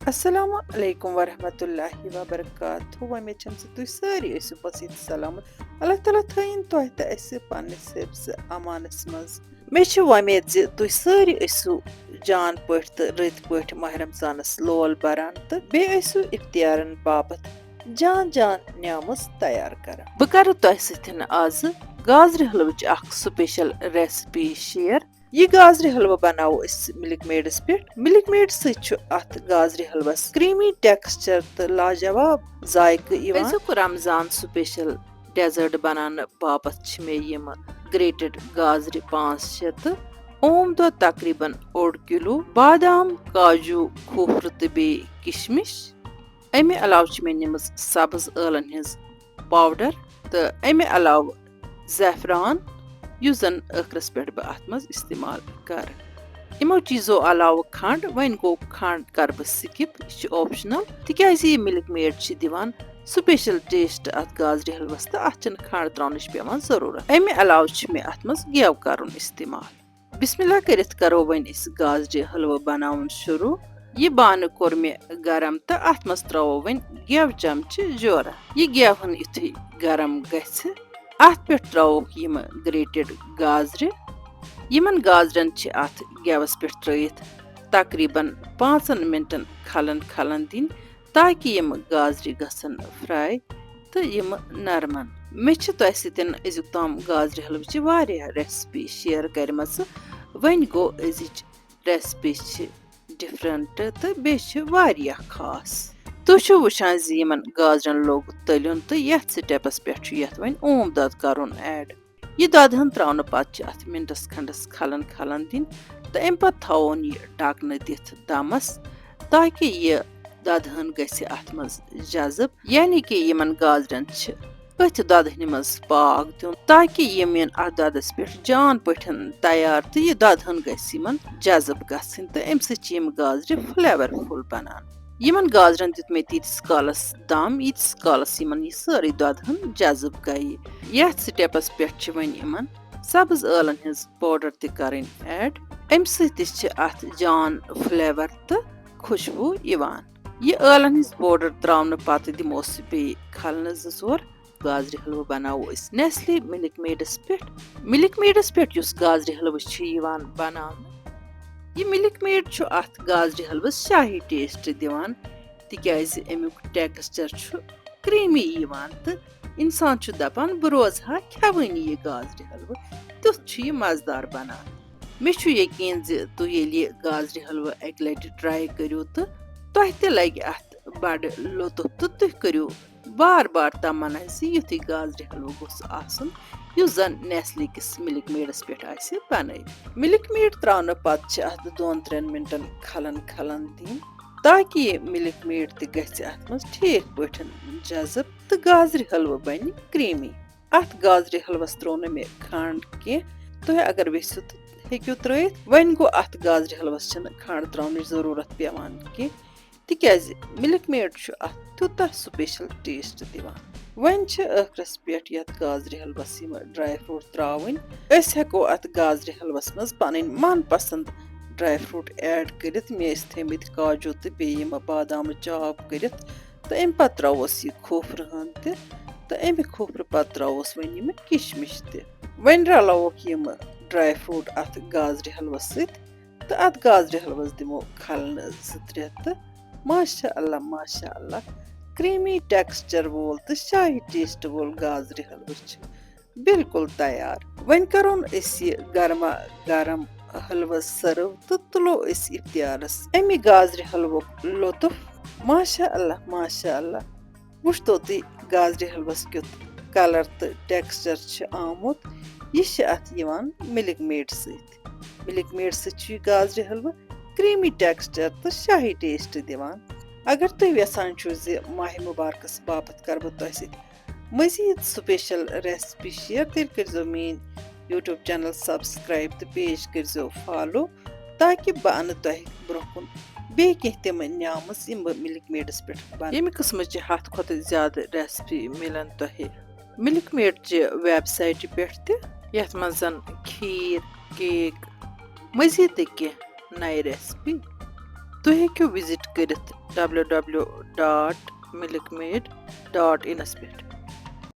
Assalamu alaikum warahmatullahi wabarakatuh. Ummid छम से तुम सारी ऐसु पसीत सलामत अल्लाह ताला थयन तोह त ऐसे पानिस हिफ्ज़ अमानस मज मे छ उम्मीद ज तुम सारी ऐसु जान पठ त रत पठ माह रमजानस लोल बरान त बे ऐसु इफ्तियारन बाबत जान जान न्यामस तैयार कर ब कर तोह सथन आज गाजर हलवच अख स्पेशल रेसिपी शेयर। ये गाजरी हलवा बनाओ इस मिल्क मेड्स पे मिल्क मेड अत गाजरी हलवस क्रीमी टेक्सचर तो लाजवाब जायक रमजान स्पेशल डेजर्ट बनाने बाबत मे यम ग्रेटेड गाजरी 5-6 तो ओम दो तकरीबन 1 किलो बादाम काजू खोफर तो बे किशमिश अमे अलाव मे निमस सब्ज ٲलन हिंज पाउडर तो अमे अलाव ज़ैफरान युस जन ٲखरस पे बह अत मज इस्तेमाल कर इमो चीजों अलाव खंड वन गो खंड कर बह स्किप यह ऑप्शनल तिकाज यह मिल्क मेड दिवान स्पेशल टेस्ट अत गाजरी हलवस तो अत खंड त्राउन पेवान जरूरत अमे अलाव मे अत मज गेव कर इस्तेमाल बिस्मिल्लाह करित करो वन इस गाजरी हलवा बनावन शुरू यह बान कोर मे गरम तो अत मज त्रो वन गेव चमच जोरा यह गेवन युथु गरम गछ अत पे त्रोक यम ग्रेटेड गाजर यमन गाजरन अत गेवस पे त्रित तकरीबन 5 मिनटन खलन खलन दिन ताकि यम गाजरी गसन फ्राई तो यम नरमन मे तह सतन अजुक ताम गाजरी हलवच वारिया रेसिपी शेयर करमस वन गो अजिच रेसिपी डिफरेंट तो बे खास तुम वुचान ज़िमन गाजरन लोग तलन तो ये स्टेपस पे वन ओम दद कर ऐड यह ददहन त्रावन पत अत मिनटस खंडस खलन खलन दिन तो अम पे थवन यह ढकन दिथ दमस ताकि यह ददहन गस अत मज जजब यानी कि यमन गाजरन अथ ददहन मज पाक दिन ताकि यम अत ददस पे जान पठन तैयार तो यह ददहन गस जजब गसन तो अम सम गाजर फ्लेवरफुल बनान यमन गाजरन दित मे तीस कालस दम यीस कालस यमन यह सारी ददहन जजब गई ये स्टेपस पे वन यमन सब्ज ٲलन हिंज पाउडर त करें ऐड अम अत जान फ्लेवर तो खुशबू यवान यह ٲलन हिंज पाउडर त्रावन पत दिमोस बे खलन 2-4 गाजरी हलवा बनाओ नेस्ले मिल्क मेड्स पे गाजरी हलवा बनान यह मिल्क मेड अत गाजरी हलवस शाही टेस्ट दिवान तिकाज अमुक टेक्सचर क्रीमी तो इंसान दपान बह रोजहा खेवनी यह गाजरी हलवा तुथ यह मजदार बनान मे यकीन तुम ये गाजरी हलवा अक लट ट्राई करो तो तुह त लगे अत बड़ लुत्फ तो तुम करो बार बार तमन्ना युथ गाजरी हलवा गोस आसन युस जन नेस्ले किस मिल्क मेड्स पे बन मिल्क मेड त्रावन पत अत 2-3 मिनटन खलन खलन दिन ताकि मिल्क मेड तथ मज ठीक पे जजब तो गाजरी हलवा बन क्रीमी अत गाजरी हलवस त्रो न मे खंड कह तुह अगर वेसो हेकु त्रित वन गो अत गाजरी हलवस खंड त्रावन जरूरत पेवान कह तिकाज मिल्क मेड अत तूत स्पेशल टेस्ट दिवान वन ٲखरस पे यथ गाजरी हलवस ड्राई फ्रूट त्रावन हेको अत गाजरी हलवस मज पन मन पसंद ड्राई फ्रूट ऐड कर मे थमित काजू तो बेम बादाम चॉप कर तो अम पे त्रोस यह खोफर हन तो अमि खोफर पे त्रोस वन किशमिश वन रलोक यम ड्राई फ्रूट अत गाजरी हलवस तो अत गाजरी हलवस दिमो खलन 2-3 तो माशा अल्लाह क्रीमी टेक्सचर वोल तो शाही टेस्ट वोल गाजरी हलवा बिल्कुल तैयार वन करोन गर्मा गर्म हलवा सर्व तो तुलो इफ्तियारस अमि गाजरी हलवो लुत्फ माशा अल्लाह वुच तो गाजरी हलवस क्युत कलर तो टेक्सचर आमुत यह अत मिल्क मेड सह गाजरी हलवा क्रीमी टेक्सचर तो शाही टेस्ट दिवान अगर तुम यसान माह मुबारकस बाबत कर मजीद स्पेशल रेसिपी शेयर तेल कर मेन यूट्यूब चैनल सब्सक्राइब तो पेज कर फॉलो ताकि बह अन तुह ब्रोह बे तम न्यामस मिल्क मेड्स पे यम किस्म 100 खुद ज्यादा रेसिपी मिलन तुह मिल्क मेड वेबसाइट पे यथ मज खीर केक मजीद कह नई रेसिपी तुम हेक्यो विजिट करित www.milkmaid.in पे।